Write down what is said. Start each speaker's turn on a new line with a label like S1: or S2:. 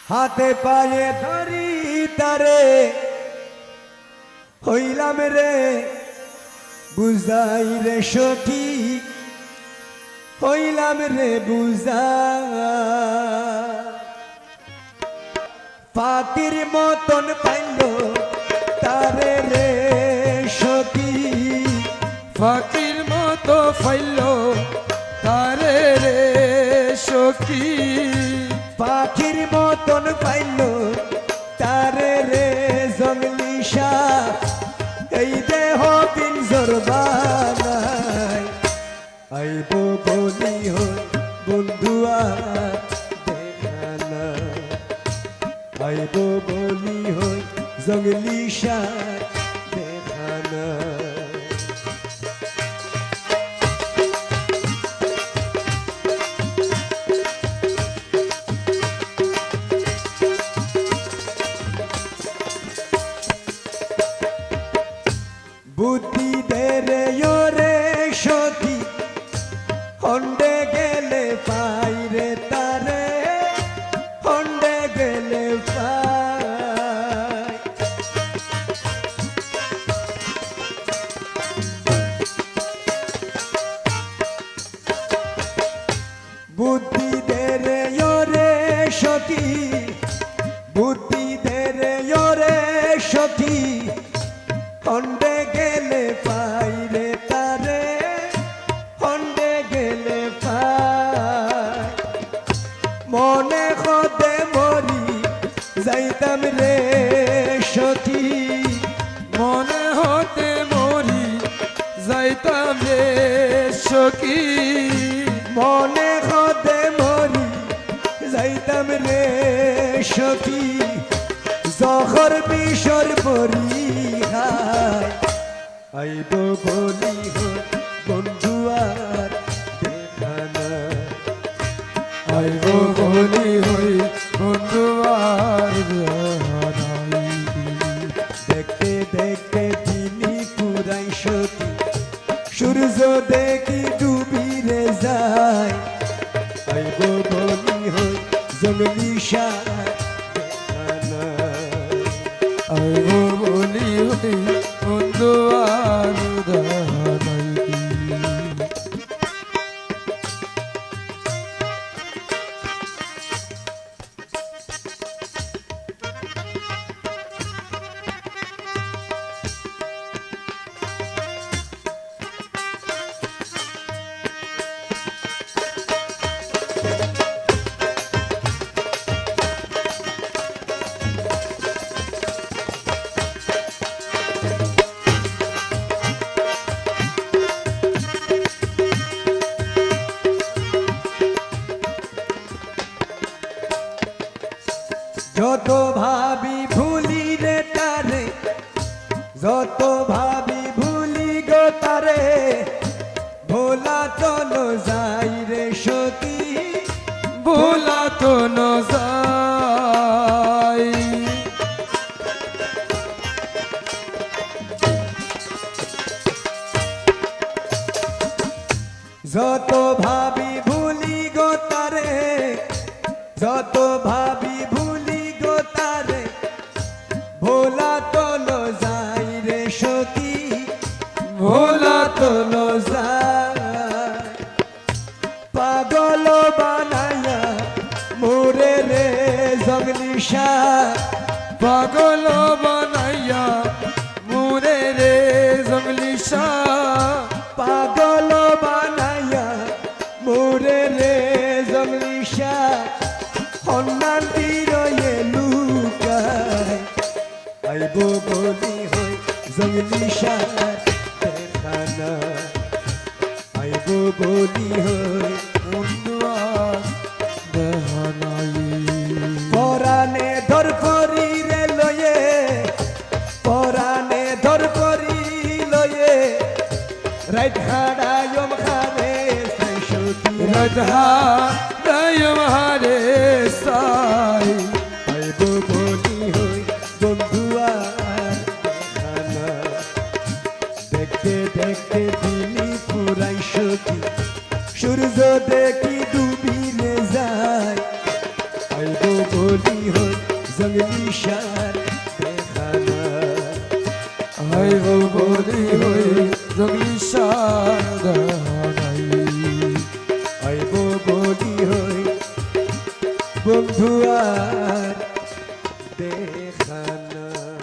S1: হাতে পায়ে ধরি তারে হইলাম রে বুঝাই রে সখী হইলাম রে বুঝা পাতির মতন পাইল তারে রে সখী
S2: ফাঁকির মতো ফাইল তারে রে সখী
S1: পাখির মতন পাইল তারে রে জঙ্গলিশা এই দেহ পিঞ্জর বানাই আইব বলি হই বন্ধুয়া দেখানা আইব বলি হই জঙ্গলিশা দেখানা বুদ্ধি দেরে রে সখী হন্ডে গেলে পাই রে তারে হন্ডে গেলে পাই বুদ্ধি দেরে রে সখী বুদ্ধি দেরে রে সখী হন্ডে গেলে পাই রে তারে হন্ডে গেলে পাই মনে হতে মরি যাইতাম রে সখী
S2: মনে হতে মরি যাইতাম রে সখী
S1: মনে হতে মরি যাইতাম রে সখী জহর বিষর পরি আইব বলি হই বন্ধু আর দেখানা
S2: আইব বলি হই বন্ধু আর
S1: দেখতে দেখতে তিনি পুরাই সখী সূর্য দেখি ডুবিরে যায় আইব বলি হই জঙ্গলিশা দেখানা
S2: আইব বলি হই বন্ধু আর
S1: যত ভাবি ভুলি রে তারে যত ভাবি ভুলি গো তারে ভোলা তো যাই রে সতী
S2: ভোলা তো ন যাই
S1: যত ভাবি ভুলি গো তারে যত ভাবি ভুলি গো তারে ভোলা তো যাই রে সতী ভোলা তো যাই পাগল বানায়া মোরে রে জঙ্গলিশা
S2: পাগল বানাইয়া মুরে রে জঙ্গলিশা
S1: পাগল বানায়া মোরে রে জঙ্গলিশা হন্নান তীরে লুকায় আইব বলি হই জঙ্গলিশা দেখানা আইব বলি হই
S2: বন্ধু আর দেহানাই
S1: পরানে ধর করি রে লয়ে পরানে ধর করি লয়ে রাইট খাড়ায়ম খারে সখী
S2: রাধা দয়ম হারে সাই
S1: আইব বলি হই বন্ধু আর দেখানা দেখতে দেখতে দিলি পুরাই সখী সূর্য দেখি ডুবিলে যায় আইব বলি বলি হই জঙ্গলি সার দেখানা
S2: আইব বলি হই জঙ্গলি সাদানাই
S1: আইব বলি হই বন্ধু আর দেখানা